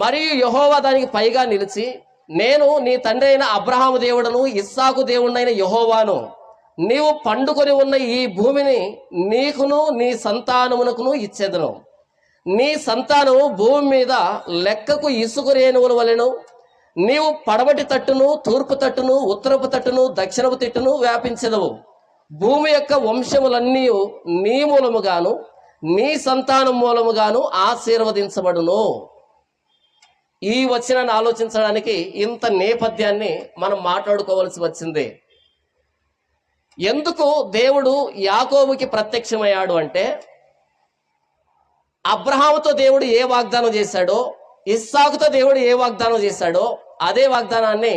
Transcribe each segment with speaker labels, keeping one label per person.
Speaker 1: మరియు యెహోవా దానికి పైగా నిలిచి, నేను నీ తండ్రి అయిన అబ్రహాము దేవుడను, ఇస్సాకు దేవుడైన యెహోవాను. నీవు పండుకొని ఉన్న ఈ భూమిని నీకును నీ సంతానమునకును ఇచ్చేదను. నీ సంతానము భూమి మీద లెక్కకు ఇసుక రేణువుల వలెను. నీవు పడమటి తట్టును, తూర్పు తట్టును, ఉత్తరపు తట్టును, దక్షిణపు తట్టును వ్యాపించెదవు. భూమి యొక్క వంశములన్నీ నీ మూలముగాను నీ సంతానం మూలముగాను ఆశీర్వదించబడును. ఈ వచనాన్ని ఆలోచించడానికి ఇంత నేపథ్యాన్ని మనం మాట్లాడుకోవాల్సి వచ్చింది. ఎందుకు దేవుడు యాకోబుకి ప్రత్యక్షమయ్యాడు అంటే, అబ్రహాముతో దేవుడు ఏ వాగ్దానం చేశాడో, ఇస్సాకుతో దేవుడు ఏ వాగ్దానం చేశాడో అదే వాగ్దానాన్ని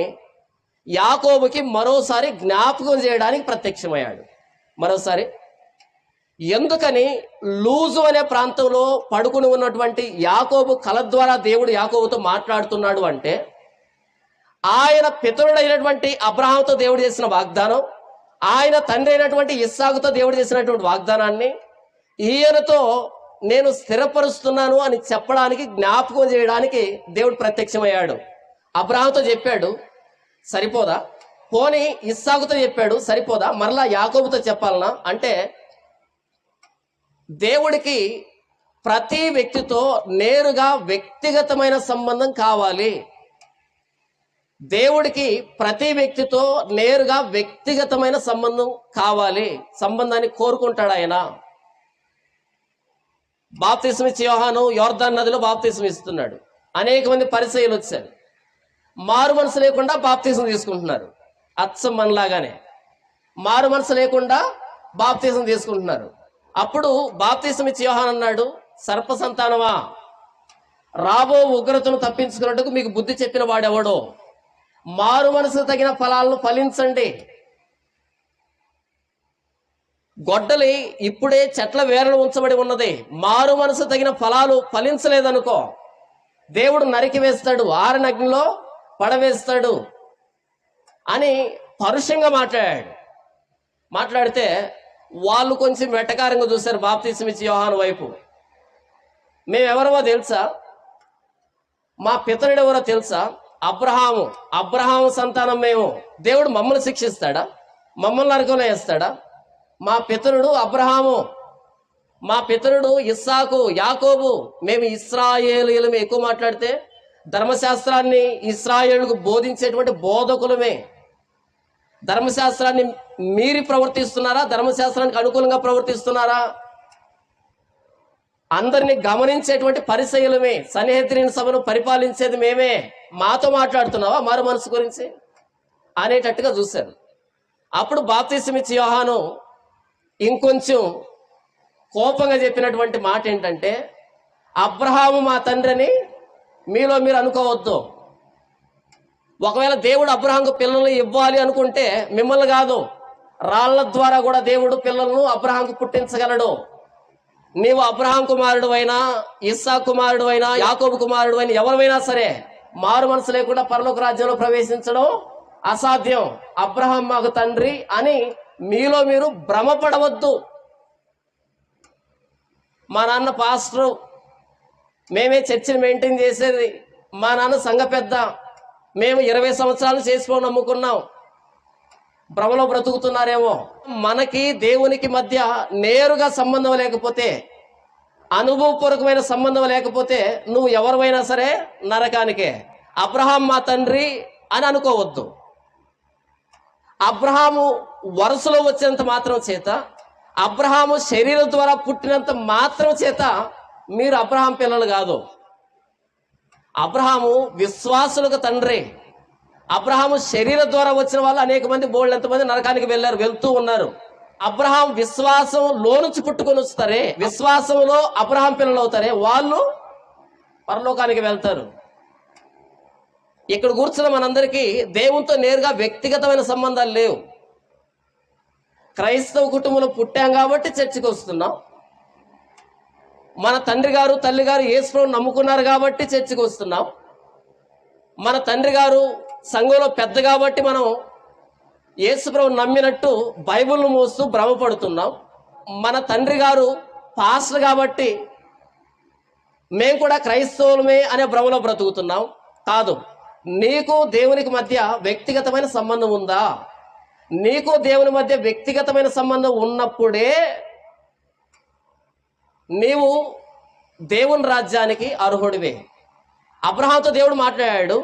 Speaker 1: యాకోబుకి మరోసారి జ్ఞాపకం చేయడానికి ప్రత్యక్షమయ్యాడు. మరోసారి ఎందుకని లూజు అనే ప్రాంతంలో పడుకుని ఉన్నటువంటి యాకోబు కల ద్వారా దేవుడు యాకోబుతో మాట్లాడుతున్నాడు అంటే, ఆయన పితరుడైనటువంటి అబ్రహాముతో దేవుడు చేసిన వాగ్దానం, ఆయన తండ్రి అయినటువంటి ఇస్సాకుతో దేవుడు చేసినటువంటి వాగ్దానాన్ని ఈయనతో నేను స్థిరపరుస్తున్నాను అని చెప్పడానికి, జ్ఞాపకం చేయడానికి దేవుడు ప్రత్యక్షమయ్యాడు. అబ్రహాముతో చెప్పాడు, సరిపోదా? పోనీ ఇస్సాకుతో చెప్పాడు, సరిపోదా? మరలా యాకోబుతో చెప్పాలనా అంటే, దేవుడికి ప్రతి వ్యక్తితో నేరుగా వ్యక్తిగతమైన సంబంధం కావాలి. దేవుడికి ప్రతి వ్యక్తితో నేరుగా వ్యక్తిగతమైన సంబంధం కావాలి. సంబంధాన్ని కోరుకుంటాడు ఆయన. బాప్తిస్మ ఇచ్చే యోహాను యోర్దాను నదిలో బాప్తిస్మ ఇస్తున్నాడు. అనేక మంది పరిసయ్యులు వచ్చారు, మారు మనసు లేకుండా బాప్తిస్మ తీసుకుంటున్నారు. అచ్చం మనలాగానే మారు మనసు లేకుండా బాప్తిస్మ తీసుకుంటున్నారు. అప్పుడు బాప్తిస్మ ఇచ్చే యోహాను అన్నాడు, సర్ప సంతానమా, రాబో ఉగ్రతను తప్పించుకున్నట్టుకు మీకు బుద్ధి చెప్పిన వాడెవడో? మారు మనసు తగిన ఫలాలను ఫలించండి. గొడ్డలి ఇప్పుడే చెట్ల వేరలు ఉంచబడి ఉన్నది. మారు మనసు తగిన ఫలాలు ఫలించలేదనుకో, దేవుడు నరికి వేస్తాడు, ఆరనగ్నిలో పడవేస్తాడు అని పరుషంగా మాట్లాడితే వాళ్ళు కొంచెం వెటకారంగా చూశారు బాప్తిస్మ ఇచ్చే యోహాను వైపు. మేమెవరో తెలుసా? మా పితరుడెవరో తెలుసా? అబ్రహాము సంతానం మేము. దేవుడు మమ్మల్ని శిక్షిస్తాడా? మమ్మల్ని నరకంలో వేస్తాడా? మా పితరుడు అబ్రహాము, మా పితరుడు ఇస్సాకు, యాకోబు, మేము ఇశ్రాయేలీయులమే. ఎక్కువ మాట్లాడితే ధర్మశాస్త్రాన్ని ఇశ్రాయేలుకు బోధించేటువంటి బోధకులమే. ధర్మశాస్త్రాన్ని మీరి ప్రవర్తిస్తున్నారా? ధర్మశాస్త్రానికి అనుకూలంగా ప్రవర్తిస్తున్నారా? అందరినీ గమనించేటువంటి పరిసయ్యులమే. సన్హెద్రిన్ సభను పరిపాలించేది మేమే. మాతో మాట్లాడుతున్నావా మారు మనసు గురించి అనేటట్టుగా చూశారు. అప్పుడు బాప్తిస్మ ఇచ్చే యోహాను ఇంకొంచెం కోపంగా చెప్పినటువంటి మాట ఏంటంటే, అబ్రహాము మా తండ్రి అని మీలో మీరు అనుకోవద్దు. ఒకవేళ దేవుడు అబ్రహాంకు పిల్లల్ని ఇవ్వాలి అనుకుంటే మిమ్మల్ని కాదు, రాళ్ల ద్వారా కూడా దేవుడు పిల్లలను అబ్రహాంకు పుట్టించగలడు. నీవు అబ్రహాం కుమారుడు అయినా, ఇస్సాకు కుమారుడు అయినా, యాకోబు కుమారుడు అయినా, ఎవరైనా సరే మారు మనసు లేకుండా పరలోక రాజ్యంలో ప్రవేశించడం అసాధ్యం. అబ్రహాం మాకు తండ్రి అని మీలో మీరు భ్రమపడవద్దు. మా నాన్న పాస్టరు, మేమే చర్చిని మెయింటైన్ చేసేది, మా నాన్న సంఘ పెద్ద, మేము 20 సంవత్సరాలు చేసుకొని నమ్ముకున్నాం, భ్రమలో బ్రతుకుతున్నారేమో. మనకి దేవునికి మధ్య నేరుగా సంబంధం లేకపోతే, అనుభవపూర్వకమైన సంబంధం లేకపోతే నువ్వు ఎవరివైనా సరే నరకానికే. అబ్రహాం మా తండ్రి అని అనుకోవద్దు. అబ్రహాము వరుసలో వచ్చినంత మాత్రం చేత, అబ్రహాము శరీరం ద్వారా పుట్టినంత మాత్రం చేత మీరు అబ్రహాం పిల్లలు కాదు. అబ్రహాము విశ్వాసులకు తండ్రి. అబ్రహాము శరీరం ద్వారా వచ్చిన వాళ్ళు అనేక మంది, ఎంతమంది నరకానికి వెళ్తూ ఉన్నారు. అబ్రహాం విశ్వాసంలో నుంచి పుట్టుకొని వస్తారే, విశ్వాసంలో అబ్రహాం పిల్లలు అవుతారే, వాళ్ళు పరలోకానికి వెళ్తారు. ఇక్కడ కూర్చున్న మనందరికీ దేవునితో నేరుగా వ్యక్తిగతమైన సంబంధాలు లేవు. క్రైస్తవ కుటుంబంలో పుట్టాం కాబట్టి చర్చికి వస్తున్నాం. మన తండ్రి గారు తల్లి గారు యేసుప్రభువుని నమ్ముకున్నారు కాబట్టి చర్చికి వస్తున్నాం. మన తండ్రి గారు సంఘంలో పెద్ద కాబట్టి మనం యేసుప్రభువుని నమ్మినట్టు బైబిల్ను మోస్తూ భ్రమపడుతున్నాం. మన తండ్రి గారు పాస్టర్ కాబట్టి మేము కూడా క్రైస్తవులమే అనే భ్రమలో బ్రతుకుతున్నాం. కాదు, నీకు దేవునికి మధ్య వ్యక్తిగతమైన సంబంధం ఉందా? నీకు దేవుని మధ్య వ్యక్తిగతమైన సంబంధం ఉన్నప్పుడే నీవు దేవుని రాజ్యానికి అర్హుడివే. అబ్రహాంతో దేవుడు మాట్లాడాడు,